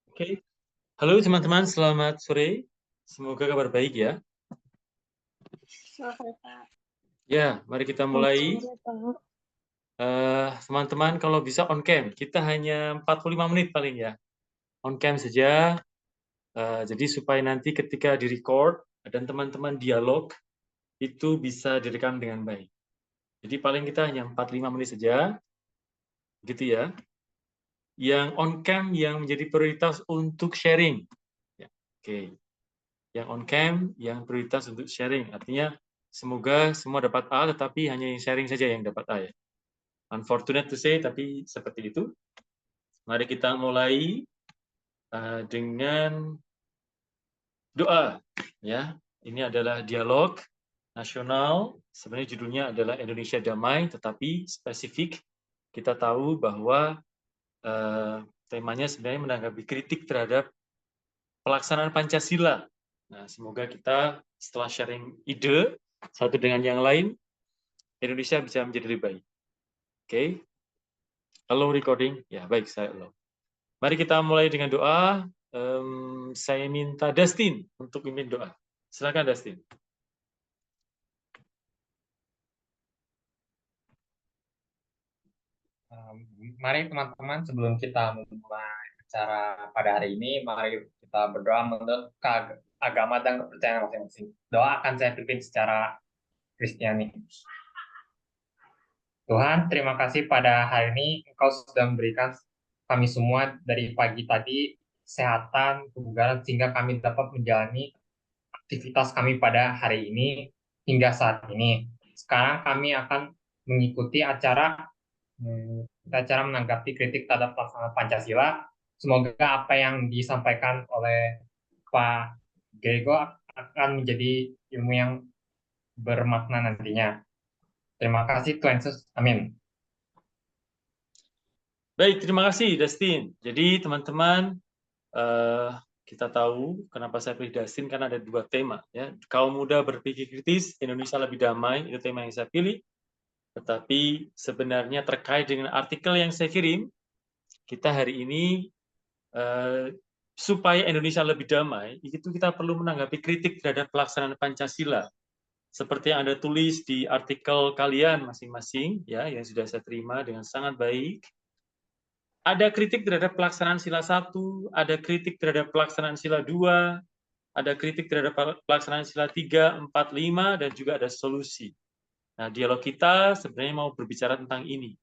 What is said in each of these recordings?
Oke. Halo teman-teman, selamat sore. Semoga kabar baik ya. Sore, Pak. Ya, mari kita Selamat mulai. sore, Pak. Teman-teman kalau bisa on cam, kita hanya 45 menit paling ya. On cam saja, jadi supaya nanti ketika di-record dan teman-teman dialog, itu bisa direkam dengan baik. Jadi paling kita hanya 45 menit saja, gitu ya. Yang on cam yang menjadi prioritas untuk sharing. Ya, oke. Yang on cam yang prioritas untuk sharing. Artinya semoga semua dapat A, tetapi hanya yang sharing saja yang dapat A ya. Unfortunate to say, tapi seperti itu. Mari kita mulai dengan doa. Ya, ini adalah dialog nasional. Sebenarnya judulnya adalah Indonesia Damai, tetapi spesifik kita tahu bahwa temanya sebenarnya menanggapi kritik terhadap pelaksanaan Pancasila. Nah, semoga kita setelah sharing ide satu dengan yang lain, Indonesia bisa menjadi lebih baik. Oke. Halo recording. Ya, baik, saya allow. Mari kita mulai dengan doa. Saya minta Dustin untuk pimpin doa. Silakan Dustin. Mari teman-teman, sebelum kita memulai acara pada hari ini, mari kita berdoa menurut agama dan kepercayaan masing-masing. Doa akan saya pimpin secara Kristiani. Tuhan, terima kasih pada hari ini Engkau sudah memberikan kami semua dari pagi tadi kesehatan, kebugaran, sehingga kami dapat menjalani aktivitas kami pada hari ini hingga saat ini. Sekarang kami akan mengikuti acara menanggapi kritik terhadap pelaksanaan Pancasila. Semoga apa yang disampaikan oleh Pak Grego akan menjadi ilmu yang bermakna nantinya. Terima kasih Tuhan Yesus. Amin. Baik, terima kasih Dustin. Jadi teman-teman, kita tahu kenapa saya pilih Dustin, karena ada dua tema. Ya. Kaum muda berpikir kritis, Indonesia lebih damai, itu tema yang saya pilih. Tetapi sebenarnya terkait dengan artikel yang saya kirim, kita hari ini supaya Indonesia lebih damai, itu kita perlu menanggapi kritik terhadap pelaksanaan Pancasila. Seperti yang Anda tulis di artikel kalian masing-masing, ya, yang sudah saya terima dengan sangat baik. Ada kritik terhadap pelaksanaan sila 1, ada kritik terhadap pelaksanaan sila 2, ada kritik terhadap pelaksanaan sila 3, 4, 5, dan juga ada solusi. Nah, dialog kita sebenarnya mau berbicara tentang ini.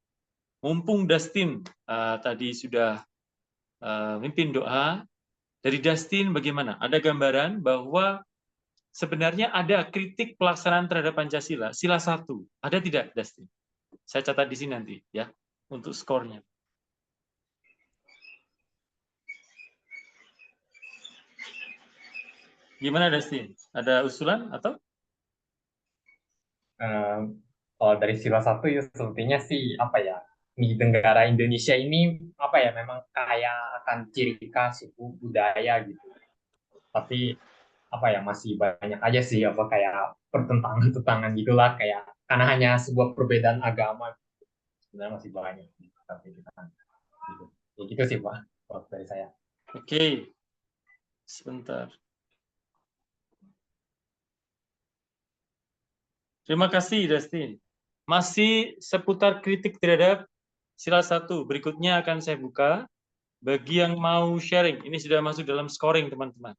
Mumpung Dustin tadi sudah mimpin doa, dari Dustin bagaimana? Ada gambaran bahwa sebenarnya ada kritik pelaksanaan terhadap Pancasila, sila 1. Ada tidak, Dustin? Saya catat di sini nanti, ya, untuk skornya. Gimana, Dustin? Ada usulan atau? Kalau dari sila 1 ya sepertinya sih apa ya, di negara Indonesia ini apa ya, memang kaya akan ciri khas suku budaya gitu. Tapi apa ya, masih banyak aja sih apa kayak pertentangan gitulah, kayak karena hanya sebuah perbedaan agama sebenarnya masih banyak gitu. Tapi kita kan gitu. Ya gitu sih Pak, kalau dari saya. Oke, sebentar. Terima kasih, Dustin. Masih seputar kritik terhadap sila 1. Berikutnya akan saya buka. Bagi yang mau sharing, ini sudah masuk dalam scoring, teman-teman.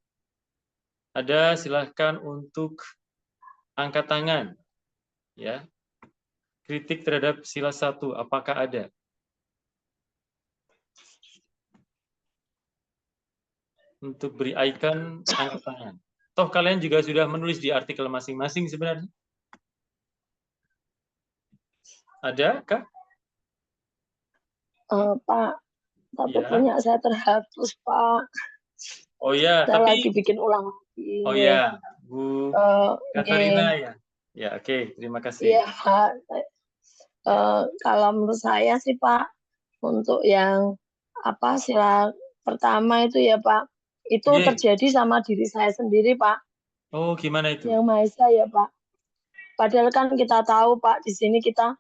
Ada, silahkan untuk angkat tangan. Ya. Kritik terhadap sila 1, apakah ada? Untuk beri icon, angkat tangan. Toh kalian juga sudah menulis di artikel masing-masing sebenarnya. Ada, Kak? Pak, tapi Ya. punya saya terhapus, Pak. Oh ya, Saya lagi tapi bikin ulang lagi. oh ya, Bu Katarina ya. Ya, oke, terima kasih. Iya, Pak. Kalau menurut saya sih, Pak, untuk yang apa sila pertama itu ya, Pak, itu terjadi sama diri saya sendiri, Pak. Oh, gimana itu? Yang Maha Esa ya, Pak. Padahal kan kita tahu, Pak, di sini kita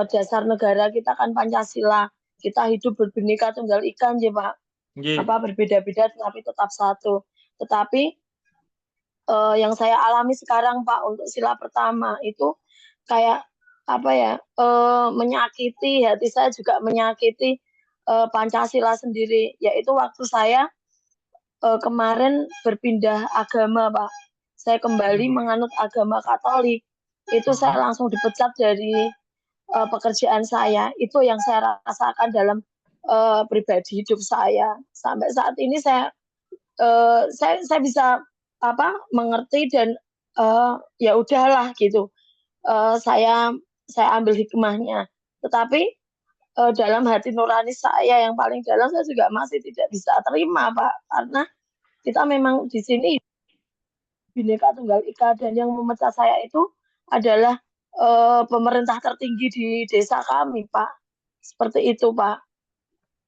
dasar negara kita kan Pancasila. Kita hidup berbhinneka tunggal ika, ya, Pak. berbeda-beda tetapi tetap satu. Tetapi yang saya alami sekarang Pak untuk sila pertama itu kayak menyakiti hati saya, juga menyakiti Pancasila sendiri, yaitu waktu saya kemarin berpindah agama Pak, saya kembali menganut agama Katolik, itu saya langsung dipecat dari pekerjaan saya. Itu yang saya rasakan dalam pribadi hidup saya. Sampai saat ini saya bisa mengerti dan ya udahlah gitu. Saya ambil hikmahnya. Tetapi dalam hati nurani saya yang paling dalam, saya juga masih tidak bisa terima Pak, karena kita memang di sini Bhinneka Tunggal Ika, dan yang memecat saya itu adalah pemerintah tertinggi di desa kami Pak. Seperti itu Pak.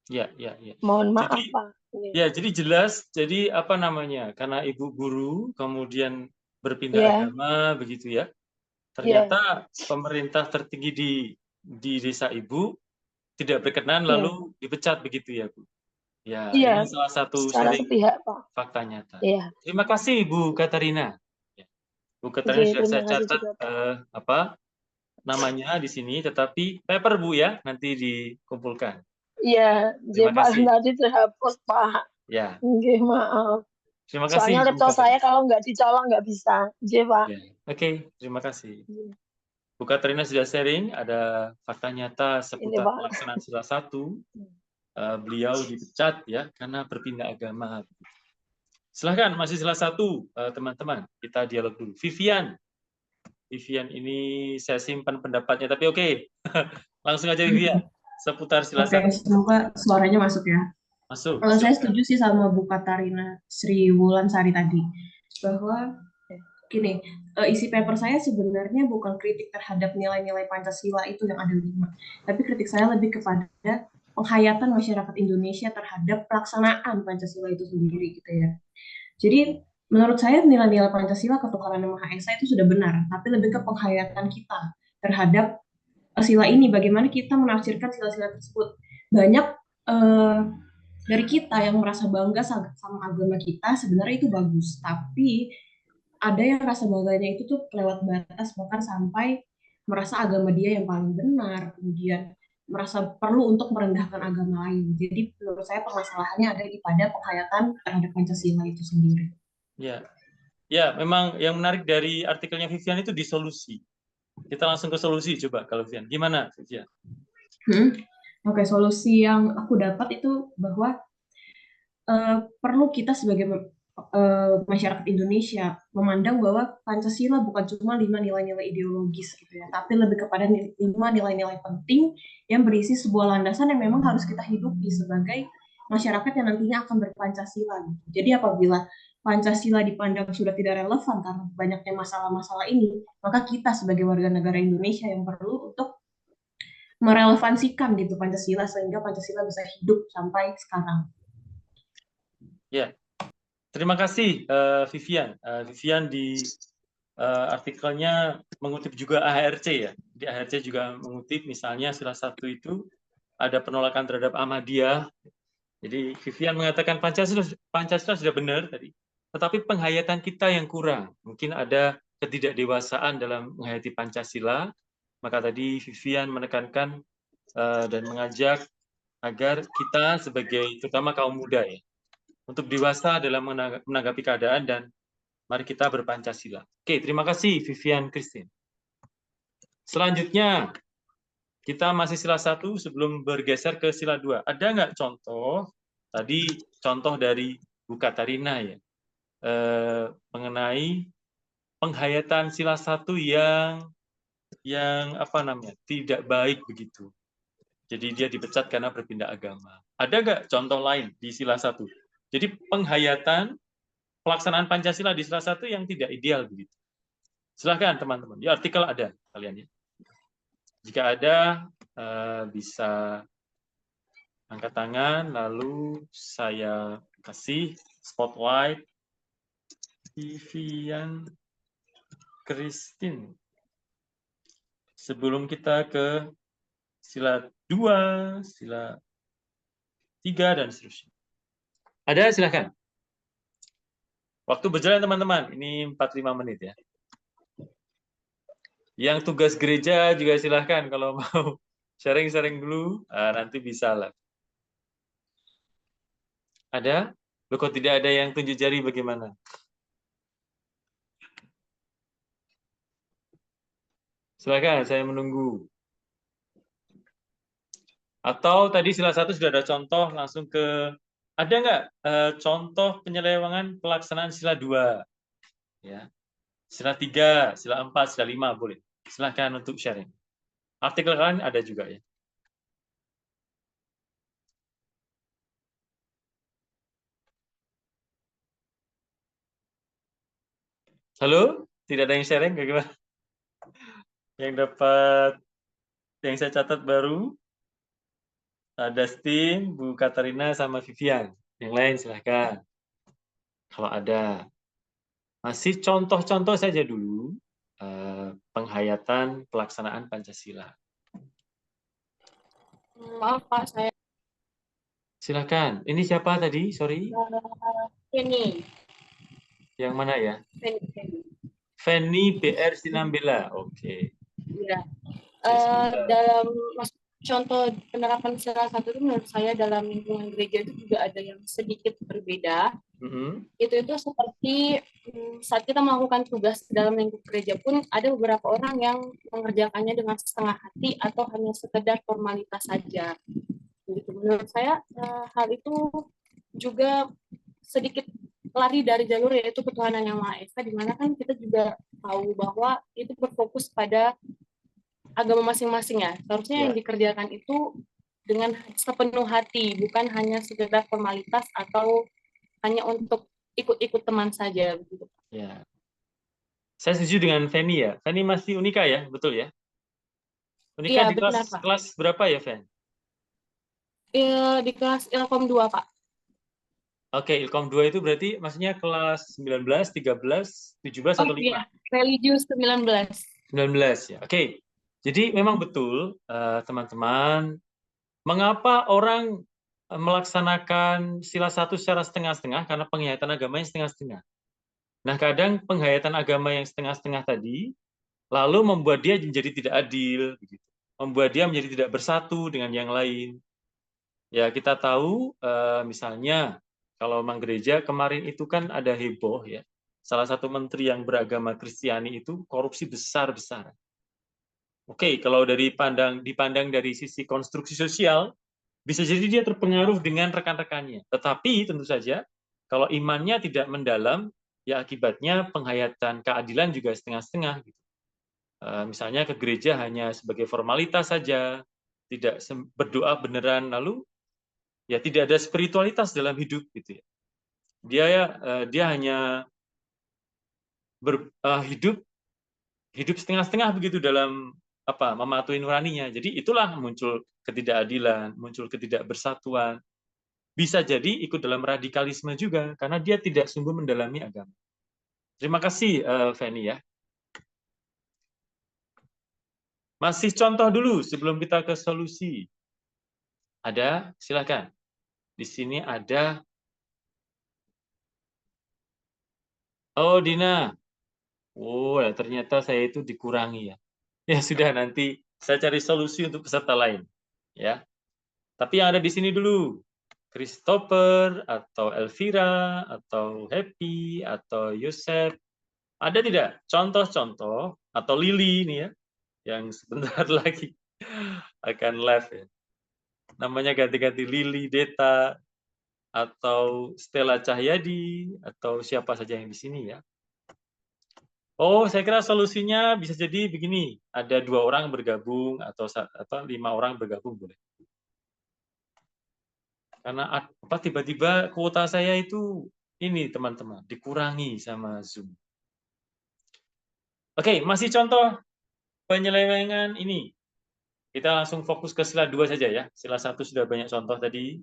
Ya. Mohon maaf Pak. Ya, jadi jelas, jadi karena ibu guru kemudian berpindah agama begitu ya. Ternyata pemerintah tertinggi di desa ibu tidak berkenan lalu dipecat begitu ya, Bu. Ya, ini salah satu sharing fakta nyata. Terima kasih Bu Katarina. Bu Katarina sudah saya catat namanya di sini, tetapi paper Bu ya, nanti dikumpulkan. Iya, Pak, tadi terhapus Pak. Ya. Maaf. Terima kasih. Soalnya laptop saya kalau nggak dicolok nggak bisa. Pak. Ya. Oke, terima kasih. Bu Katrina sudah sharing, ada fakta nyata seputar pelaksanaan sila 1. Beliau dipecat ya karena berpindah agama. Silahkan, masih sila 1, teman-teman. Kita dialog dulu. Vivian ini saya simpan pendapatnya, tapi oke. Langsung aja Vivian, seputar sila 1. Semoga suaranya masuk ya. Masuk. Saya setuju sih sama Bu Katarina Sri Wulansari tadi, bahwa gini, isi paper saya sebenarnya bukan kritik terhadap nilai-nilai Pancasila itu yang ada 5, tapi kritik saya lebih kepada penghayatan masyarakat Indonesia terhadap pelaksanaan Pancasila itu sendiri gitu ya. Jadi menurut saya nilai-nilai Pancasila, ketuhanan yang Maha Esa itu sudah benar, tapi lebih ke penghayatan kita terhadap sila ini, bagaimana kita menafsirkan sila-sila tersebut. Banyak dari kita yang merasa bangga sama agama kita, sebenarnya itu bagus, tapi ada yang rasa bangganya itu tuh lewat batas, bahkan sampai merasa agama dia yang paling benar, kemudian merasa perlu untuk merendahkan agama lain. Jadi menurut saya permasalahannya ada pada penghayatan terhadap Pancasila itu sendiri. Ya, memang yang menarik dari artikelnya Vivian itu disolusi. Kita langsung ke solusi coba kalau Vivian. Gimana Vivian? Oke, solusi yang aku dapat itu bahwa perlu kita sebagai masyarakat Indonesia memandang bahwa Pancasila bukan cuma 5 nilai-nilai ideologis gitu ya, tapi lebih kepada 5 nilai-nilai penting yang berisi sebuah landasan yang memang harus kita hidupi sebagai masyarakat yang nantinya akan berpancasila. Jadi apabila Pancasila dipandang sudah tidak relevan karena banyaknya masalah-masalah ini, maka kita sebagai warga negara Indonesia yang perlu untuk merelevansikan gitu Pancasila sehingga Pancasila bisa hidup sampai sekarang. Ya, terima kasih Vivian. Vivian di artikelnya mengutip juga AHRC ya. Di AHRC juga mengutip misalnya sila 1 itu ada penolakan terhadap Ahmadiyah. Jadi Vivian mengatakan Pancasila sudah benar tadi, tetapi penghayatan kita yang kurang. Mungkin ada ketidakdewasaan dalam menghayati Pancasila. Maka tadi Vivian menekankan dan mengajak agar kita sebagai terutama kaum muda ya, untuk dewasa dalam menanggapi keadaan dan mari kita berpancasila. Oke, terima kasih Vivian Christine. Selanjutnya, kita masih sila 1 sebelum bergeser ke sila 2. Ada nggak contoh, tadi contoh dari Bu Katarina ya, mengenai penghayatan sila 1 yang tidak baik begitu. Jadi dia dipecat karena berpindah agama. Ada nggak contoh lain di sila 1? Jadi penghayatan pelaksanaan Pancasila di sila 1 yang tidak ideal begitu. Silahkan teman-teman, di artikel ada kalian ya. Jika ada bisa angkat tangan, lalu saya kasih spotlight Vivian Christine. Sebelum kita ke sila 2, sila 3 dan seterusnya. Ada, silakan. Waktu berjalan teman-teman, ini 45 menit ya. Yang tugas gereja juga silahkan kalau mau sharing-sharing dulu, nanti bisa lah. Ada? Loh, kok tidak ada yang tunjuk jari bagaimana? Silakan, saya menunggu. Atau tadi sila 1 sudah ada contoh, langsung ke... Ada nggak contoh penyelewengan pelaksanaan sila 2? Ya. Sila 3, sila 4, sila 5, boleh. Silahkan untuk sharing. Artikel kalian ada juga ya. Halo? Tidak ada yang sharing? Bagaimana? Yang dapat, yang saya catat baru, Dustin, Bu Katarina, sama Vivian. Yang lain silahkan. Kalau ada. Masih contoh-contoh saja dulu penghayatan pelaksanaan Pancasila. Maaf Pak, saya Silakan. Ini siapa tadi? Sorry. ini. Yang mana ya? Feni. Feni BR Sinambela. Oke. Ya. Dalam contoh penerapan sila 1 itu menurut saya dalam lingkungan gereja itu juga ada yang sedikit berbeda. Itu seperti saat kita melakukan tugas dalam lingkup gereja pun ada beberapa orang yang mengerjakannya dengan setengah hati atau hanya sekedar formalitas saja. Gitu. Menurut saya hal itu juga sedikit lari dari jalur yaitu ketuhanan yang Maha Esa, di mana kan kita juga tahu bahwa itu berfokus pada agama masing-masing ya. Seharusnya yang dikerjakan itu dengan sepenuh hati, bukan hanya sekedar formalitas atau hanya untuk ikut-ikut teman saja begitu. Ya. Saya setuju dengan Feni ya. Feni masih Unika ya, betul ya? Unika Iya, di benar, kelas berapa ya, Fen? Di kelas Ilkom 2, Pak. Oke, Ilkom 2 itu berarti maksudnya kelas 19, 13, 17 atau 5? Iya, religius 19. 19 ya. Oke. Jadi memang betul teman-teman, mengapa orang melaksanakan sila 1 secara setengah-setengah karena penghayatan agamanya setengah-setengah. Nah, kadang penghayatan agama yang setengah-setengah tadi lalu membuat dia menjadi tidak adil, begitu. Membuat dia menjadi tidak bersatu dengan yang lain. Ya, kita tahu misalnya kalau memang gereja kemarin itu kan ada heboh ya. Salah satu menteri yang beragama Kristiani itu korupsi besar-besaran. Oke, kalau dipandang dari sisi konstruksi sosial, bisa jadi dia terpengaruh dengan rekan-rekannya. Tetapi tentu saja kalau imannya tidak mendalam, ya akibatnya penghayatan keadilan juga setengah-setengah. Gitu. Misalnya ke gereja hanya sebagai formalitas saja, tidak berdoa beneran, lalu ya tidak ada spiritualitas dalam hidup gitu ya. Dia hanya hidup setengah-setengah begitu dalam mematuhi nuraninya. Jadi itulah muncul ketidakadilan, muncul ketidakbersatuan. Bisa jadi ikut dalam radikalisme juga karena dia tidak sungguh mendalami agama. Terima kasih Feni ya. Masih contoh dulu sebelum kita ke solusi. Ada? Silakan. Di sini ada. Oh, Dina. Oh, ternyata saya itu dikurangi ya. Ya sudah, nanti saya cari solusi untuk peserta lain. Ya. Tapi yang ada di sini dulu. Christopher, atau Elvira, atau Happy, atau Yosef. Ada tidak contoh-contoh, atau Lili ini ya, yang sebentar lagi akan live ya. Namanya ganti-ganti Lili, Deta, atau Stella Cahyadi, atau siapa saja yang di sini ya. Oh, saya kira solusinya bisa jadi begini, ada 2 orang bergabung atau 5 orang bergabung boleh. Karena tiba-tiba kuota saya itu ini teman-teman dikurangi sama Zoom. Oke, masih contoh penyelewengan ini. Kita langsung fokus ke sila 2 saja ya. Sila 1 sudah banyak contoh tadi.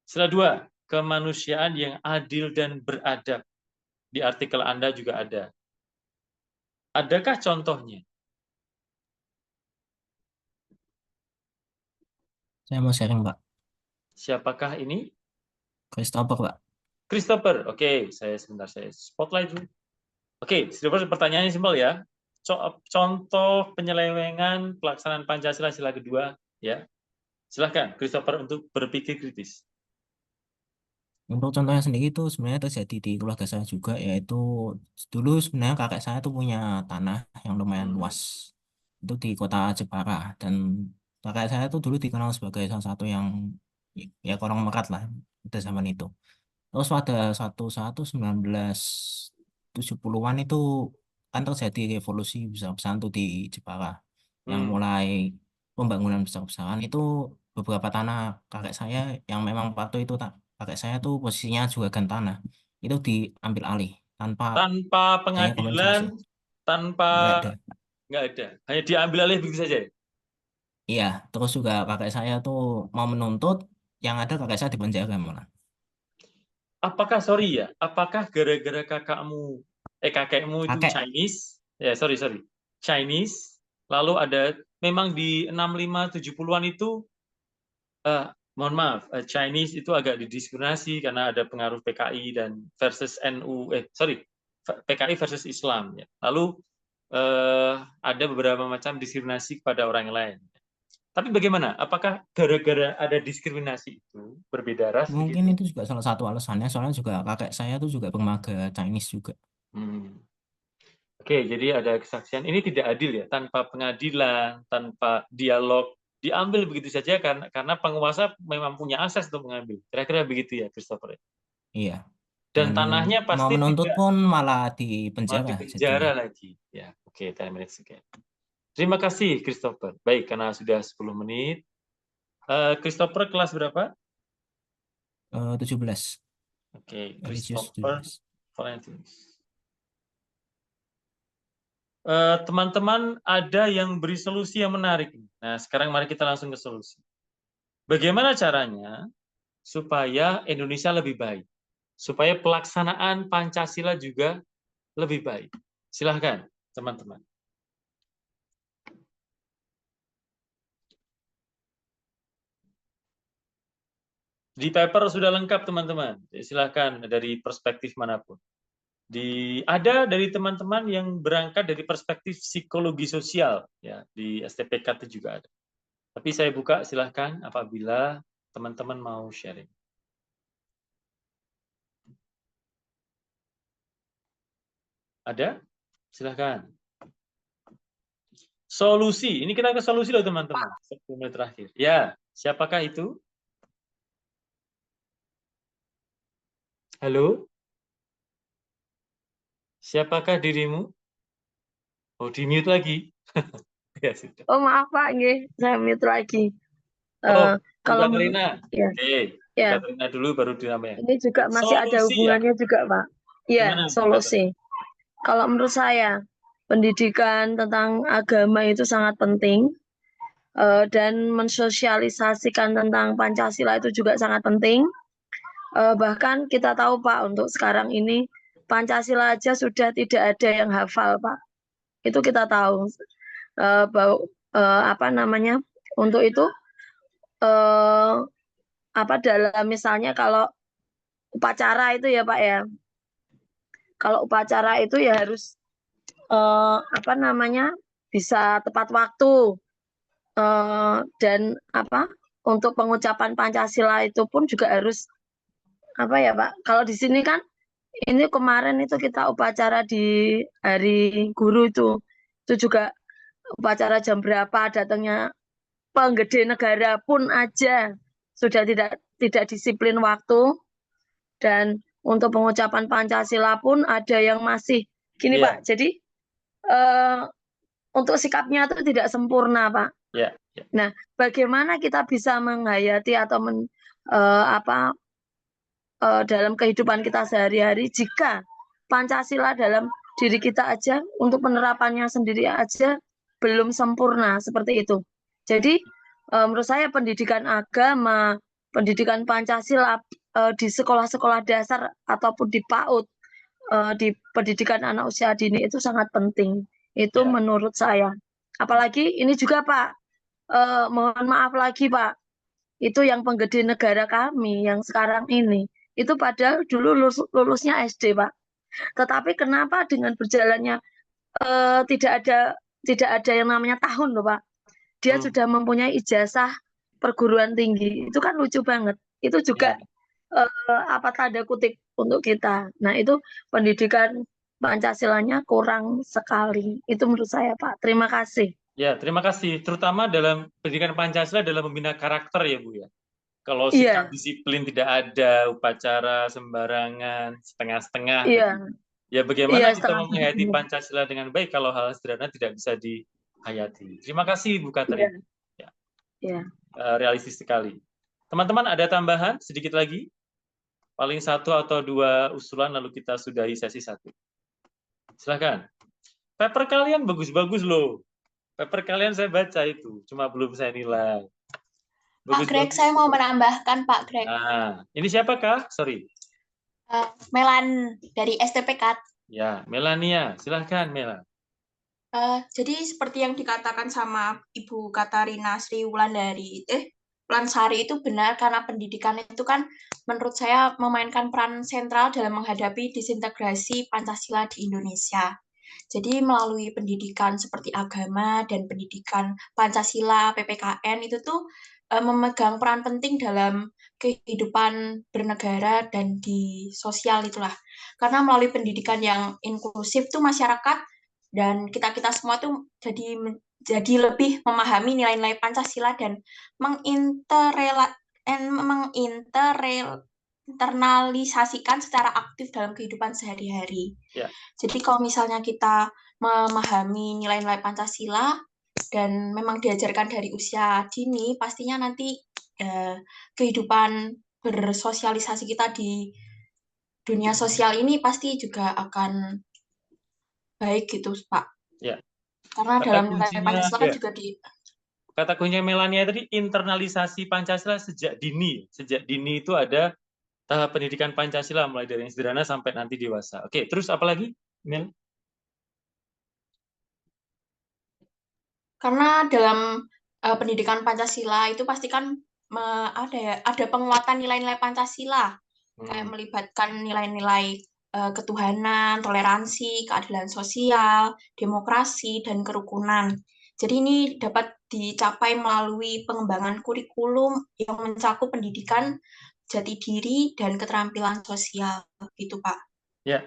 Sila 2, kemanusiaan yang adil dan beradab. Di artikel Anda juga ada. Adakah contohnya? Saya mau sharing, Pak. Siapakah ini? Christopher, Pak. Christopher, oke, saya spotlight dulu. Oke, Christopher, pertanyaannya simpel ya. Contoh penyelewengan pelaksanaan Pancasila sila kedua, ya. Silahkan, Christopher, untuk berpikir kritis. Untuk contohnya sendiri itu sebenarnya terjadi di keluarga saya juga, yaitu dulu sebenarnya kakek saya tuh punya tanah yang lumayan luas. Itu di kota Jepara, dan kakek saya tuh dulu dikenal sebagai salah satu yang ya orang mekat lah pada zaman itu. Terus pada suatu saat tuh 1970-an itu kan terjadi revolusi besar-besaran tuh di Jepara, yang mulai pembangunan besar-besaran itu beberapa tanah kakek saya yang memang waktu itu kakek saya tuh posisinya juragan tanah itu diambil alih tanpa adanya kompensasi. Pengadilan, Nggak ada. nggak ada, hanya diambil alih begitu saja. Iya, terus juga kakek saya tuh mau menuntut, yang ada kakek saya dipenjara malah. Apakah gara-gara kakekmu itu Chinese, ya Chinese, lalu ada memang di 65 70-an itu mohon maaf, Chinese itu agak didiskriminasi karena ada pengaruh PKI dan versus PKI versus Islam ya. Lalu ada beberapa macam diskriminasi kepada orang lain. Tapi bagaimana? Apakah gara-gara ada diskriminasi itu berbeda ras? Mungkin begitu? itu juga salah satu alasannya, soalnya juga kakek saya tuh juga bermarga Chinese juga. Oke, jadi ada kesaksian. Ini tidak adil ya, tanpa pengadilan, tanpa dialog, diambil begitu saja karena penguasa memang punya akses untuk mengambil. Kira-kira begitu ya, Christopher. Iya. Dan tanahnya mau pasti menuntut tidak pun malah dipenjara penjara jadinya. lagi. Ya, oke, 10 minutes again. Terima kasih, Christopher. Baik, karena sudah 10 menit. Christopher kelas berapa? 17. Oke, Religious Christopher 17. Teman-teman ada yang beri solusi yang menarik. Nah, sekarang mari kita langsung ke solusi. Bagaimana caranya supaya Indonesia lebih baik? Supaya pelaksanaan Pancasila juga lebih baik. Silahkan, teman-teman. Di paper sudah lengkap, teman-teman. Silahkan dari perspektif manapun. Ada dari teman-teman yang berangkat dari perspektif psikologi sosial, ya, di STPK itu juga ada. Tapi saya buka, silahkan apabila teman-teman mau sharing. Ada? Silahkan. Solusi, ini kita ke solusi loh teman-teman. 10 menit terakhir. Ya, siapakah itu? Halo? Siapakah dirimu? Oh, di mute lagi. Ya, sudah. Oh maaf Pak, saya mute lagi. Kalau Katrina. Ya. Oke, ya. Katrina dulu baru dinamanya. Ini juga masih ada hubungannya juga Pak. Iya, solusi. Kalau menurut saya, pendidikan tentang agama itu sangat penting, dan mensosialisasikan tentang Pancasila itu juga sangat penting. Bahkan kita tahu Pak, untuk sekarang ini Pancasila aja sudah tidak ada yang hafal Pak. Itu kita tahu. Untuk itu dalam misalnya kalau upacara itu ya Pak ya. Kalau upacara itu ya harus bisa tepat waktu, dan untuk pengucapan Pancasila itu pun juga harus Pak. Kalau di sini kan ini kemarin itu kita upacara di Hari Guru itu juga upacara jam berapa, datangnya penggede negara pun aja sudah tidak disiplin waktu, dan untuk pengucapan Pancasila pun ada yang masih gini Pak. Jadi untuk sikapnya itu tidak sempurna Pak. Nah, bagaimana kita bisa menghayati atau dalam kehidupan kita sehari-hari jika Pancasila dalam diri kita aja untuk penerapannya sendiri aja belum sempurna seperti itu. Jadi menurut saya pendidikan agama, pendidikan Pancasila di sekolah-sekolah dasar ataupun di PAUD, di pendidikan anak usia dini itu sangat penting. Itu menurut saya. Apalagi ini juga Pak, mohon maaf lagi Pak, itu yang penggede negara kami yang sekarang ini Itu padahal dulu lulusnya SD, Pak. Tetapi kenapa dengan berjalannya tidak ada yang namanya tahun loh, Pak. Dia sudah mempunyai ijazah perguruan tinggi. Itu kan lucu banget. Itu juga tanda kutip untuk kita. Nah, itu pendidikan Pancasilanya kurang sekali. Itu menurut saya, Pak. Terima kasih. Ya, terima kasih. Terutama dalam pendidikan Pancasila dalam membina karakter ya, Bu ya. Kalau sikap disiplin tidak ada, upacara sembarangan, setengah-setengah. Ya bagaimana kita menghayati Pancasila dengan baik kalau hal sederhana tidak bisa dihayati. Terima kasih Bu Katrina. Ya. Realistis sekali. Teman-teman ada tambahan sedikit lagi? Paling 1 atau 2 usulan lalu kita sudahi sesi 1. Silahkan. Paper kalian bagus-bagus loh. Paper kalian saya baca itu, cuma belum saya nilai. Pak Greg, saya mau menambahkan Pak Greg. Nah, ini siapakah? Sorry. Melan dari STPK. Ya, Melania. Silahkan, Mela. Jadi seperti yang dikatakan sama Ibu Katarina Sri Wulandari, Wulansari itu benar karena pendidikan itu kan menurut saya memainkan peran sentral dalam menghadapi disintegrasi Pancasila di Indonesia. Jadi melalui pendidikan seperti agama dan pendidikan Pancasila, PPKN itu tuh memegang peran penting dalam kehidupan bernegara dan di sosial itulah. Karena melalui pendidikan yang inklusif tuh masyarakat dan kita semua tuh jadi lebih memahami nilai-nilai Pancasila dan menginternalisasikan secara aktif dalam kehidupan sehari-hari. Ya. Jadi kalau misalnya kita memahami nilai-nilai Pancasila dan memang diajarkan dari usia dini, pastinya nanti kehidupan bersosialisasi kita di dunia sosial ini pasti juga akan baik gitu, Pak. Ya. Karena dalam nilai Pancasila kan juga kata kuncinya Melania tadi internalisasi Pancasila sejak dini. Sejak dini itu ada tahap pendidikan Pancasila mulai dari yang sederhana sampai nanti dewasa. Oke, terus apa lagi, Mel? Karena dalam pendidikan Pancasila itu pasti kan ada penguatan nilai-nilai Pancasila, kayak melibatkan nilai-nilai ketuhanan, toleransi, keadilan sosial, demokrasi, dan kerukunan. Jadi ini dapat dicapai melalui pengembangan kurikulum yang mencakup pendidikan jati diri dan keterampilan sosial, gitu Pak. Ya.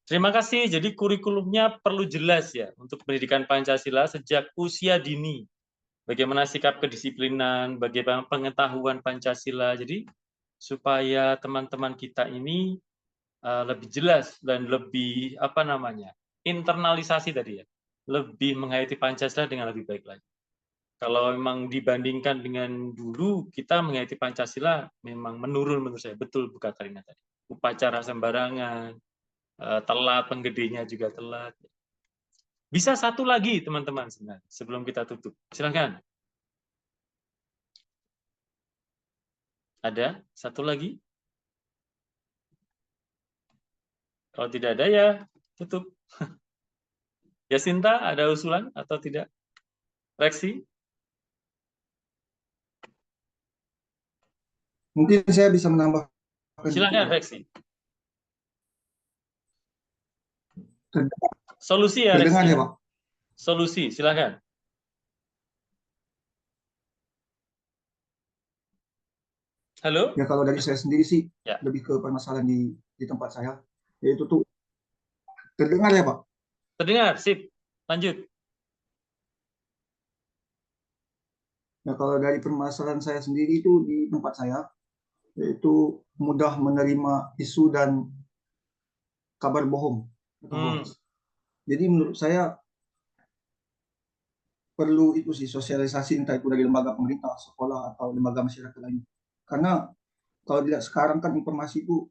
Terima kasih. Jadi kurikulumnya perlu jelas ya untuk pendidikan Pancasila sejak usia dini. Bagaimana sikap kedisiplinan, bagaimana pengetahuan Pancasila. Jadi supaya teman-teman kita ini lebih jelas dan lebih internalisasi tadi ya, lebih menghayati Pancasila dengan lebih baik lagi. Kalau memang dibandingkan dengan dulu kita menghayati Pancasila memang menurun menurut saya, betul Bu Katarina tadi. Upacara sembarangan, telat, penggedenya juga telat. Bisa satu lagi teman-teman sebenarnya sebelum kita tutup. Silakan. Ada satu lagi? Kalau tidak ada ya tutup. Yasinta, ada usulan atau tidak? Reaksi? Mungkin saya bisa menambah. Silakan reaksi. Solusi ya, terdengar ya Pak? Solusi, silakan. Halo? Ya kalau dari saya sendiri sih ya, lebih ke permasalahan di tempat saya, yaitu tuh terdengar ya Pak? Terdengar, sip. Lanjut. Nah kalau dari permasalahan saya sendiri itu di tempat saya, yaitu mudah menerima isu dan kabar bohong. Jadi menurut saya perlu itu sih sosialisasi, entah itu dari lembaga pemerintah, sekolah, atau lembaga masyarakat lain. Karena kalau tidak sekarang kan informasi itu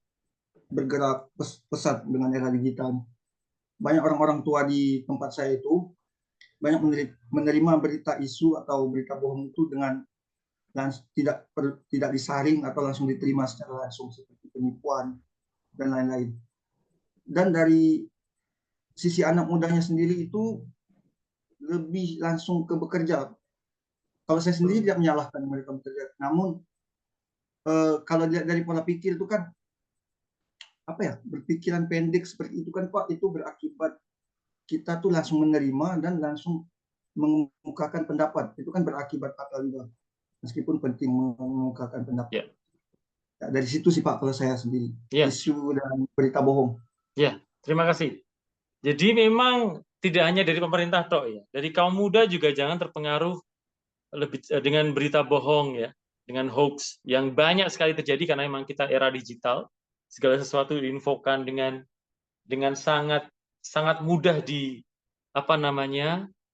bergerak pesat dengan era digital. Banyak orang-orang tua di tempat saya itu banyak menerima berita isu atau berita bohong itu dengan tidak disaring atau langsung diterima secara langsung seperti penipuan dan lain-lain. Dan dari sisi anak mudanya sendiri itu lebih langsung ke bekerja. Kalau saya sendiri tidak menyalahkan mereka bekerja, namun kalau dilihat dari pola pikir itu kan berpikiran pendek seperti itu kan Pak, itu berakibat kita tuh langsung menerima dan langsung mengemukakan pendapat. Itu kan berakibat fatal juga. Meskipun penting mengemukakan pendapat. Ya, dari situ sih Pak kalau saya sendiri. Isu dan berita bohong. Ya, terima kasih. Jadi memang tidak hanya dari pemerintah toh ya, dari kaum muda juga jangan terpengaruh dengan berita bohong ya, dengan hoax yang banyak sekali terjadi karena memang kita era digital, segala sesuatu diinfokan dengan sangat mudah di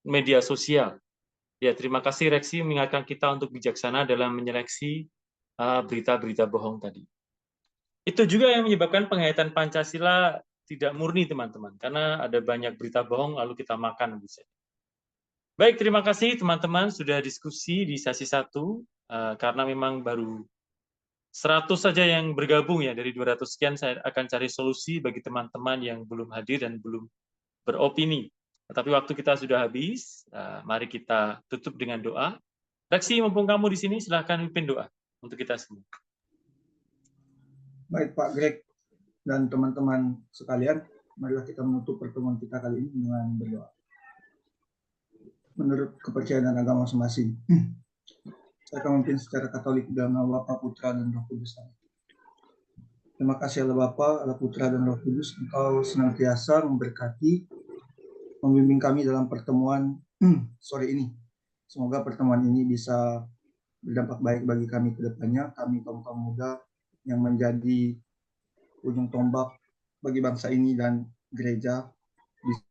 media sosial. Ya, terima kasih Reksi mengingatkan kita untuk bijaksana dalam menyeleksi berita-berita bohong tadi. Itu juga yang menyebabkan penghayatan Pancasila tidak murni teman-teman, karena ada banyak berita bohong lalu kita makan. Baik, terima kasih teman-teman sudah diskusi di sesi 1, karena memang baru 100 saja yang bergabung ya, dari 200 sekian saya akan cari solusi bagi teman-teman yang belum hadir dan belum beropini. Tapi waktu kita sudah habis, mari kita tutup dengan doa. Reksi, mumpung kamu di sini, silahkan pimpin doa untuk kita semua. Baik Pak Greg dan teman-teman sekalian, marilah kita menutup pertemuan kita kali ini dengan berdoa. Menurut kepercayaan agama masing-masing, saya akan memimpin secara Katolik dalam nama Bapa, Putra, dan Roh Kudus. Terima kasih Allah Bapa, Allah Putra, dan Roh Kudus, Engkau senantiasa memberkati, membimbing kami dalam pertemuan sore ini. Semoga pertemuan ini bisa berdampak baik bagi kami ke depannya, kami kaum muda yang menjadi ujung tombak bagi bangsa ini dan gereja